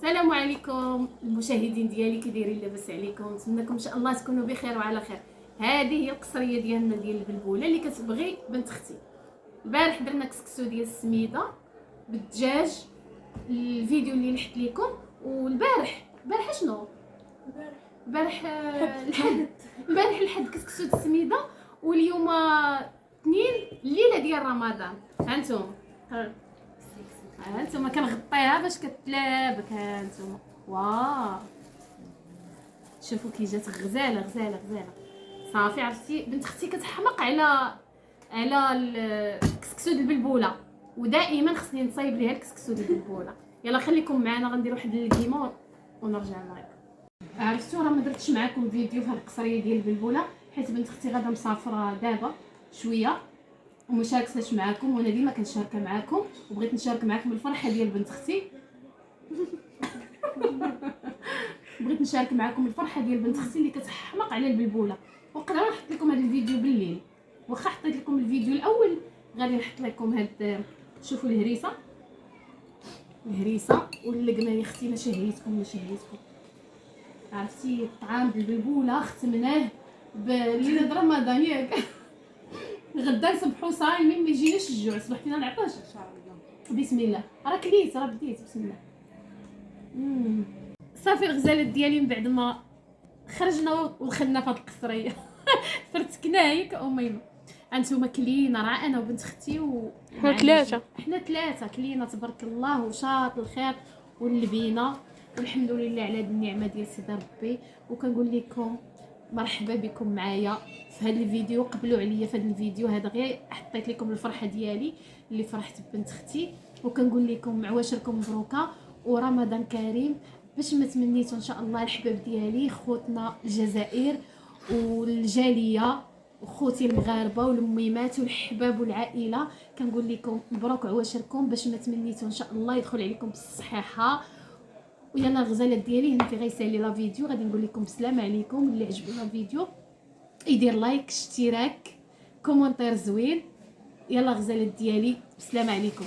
السلام عليكم المشاهدين ديالي، كي دايرين؟ لاباس عليكم؟ نتمنىكم ان شاء الله تكونوا بخير وعلى خير. هذه هي القصريه ديالنا ديال البلبوله اللي كتبغي بنت اختي. البارح درنا كسكسو ديال السميده بالدجاج، الفيديو اللي نحط لكم. والبارح شنو؟ البارح الحد كسكسو ديال السميده، واليوم اثنين الليله ديال رمضان. هانتوما كنغطيها باش كتلابك. هانتوما واو، شوفوا كي جات غزاله. صافي عرفتي بنت اختي كتحمق على الكسكسو ديال البلبوله، ودائما خصني نصايب ليها الكسكسو ديال البلبوله. يلا خليكم معنا، غندير واحد الكيمور ونرجع معكم. عرفتوا راه ما درتش معكم فيديو في هاد القصريه ديال البلبوله حيت بنت اختي غادا مسافره دابا شويه ومشاركتش معكم، وانا ديما كنشارك معكم وبغيت نشارك معكم الفرحه ديال بنت اختي. بغيت نشارك معكم الفرحه ديال بنت اختي اللي كتحمق على البلبوله. وقدر نحط لكم هذا الفيديو بالليل، واخا حطيت لكم الفيديو الاول غادي نحط لكم هاد. شوفوا الهريسه واللقمه يا اختي، ما شهيتكم. عرفتي الطعام بالبلبوله ختمناه بليله رمضان ياك. غدا نصبحوا صايمين ما يجيناش الجوع، صبح فينا العطش ان شاء الله. بسم الله، راه كليت، راه بديت. بسم الله. صافي الغزالات ديالي من بعد ما خرجنا ودخلنا في هاد القصريه. فرتكنا هيك اميمه. انتما كلينا، راه انا وبنت اختي حنا ثلاثه كلينا تبارك الله، وشاط الخير واللبينا، والحمد لله على هاد النعمه ديال سيدي ربي. وكنقول لكم مرحبا بكم معايا في هذا الفيديو. قبلوا عليا في هذا الفيديو هذا، غير حطيت لكم الفرحه ديالي اللي فرحت ببنت اختي. وكنقول لكم عواشركم مبروكه ورمضان كريم. باش ما تمنيتوا ان شاء الله الحباب ديالي خوتنا الجزائر والجاليه وخوتي المغاربه والميمات والحباب والعائله، كنقول لكم مبروك عواشركم. باش ما تمنيتوا ان شاء الله يدخل عليكم بالصحه. ويلا الغزالات ديالي هنا في غيسالي لا فيديو، غادي نقول لكم السلام عليكم. اللي عجبو الفيديو يدير لايك، اشتراك، كومونتير زوين. يلا غزالات ديالي، السلام عليكم.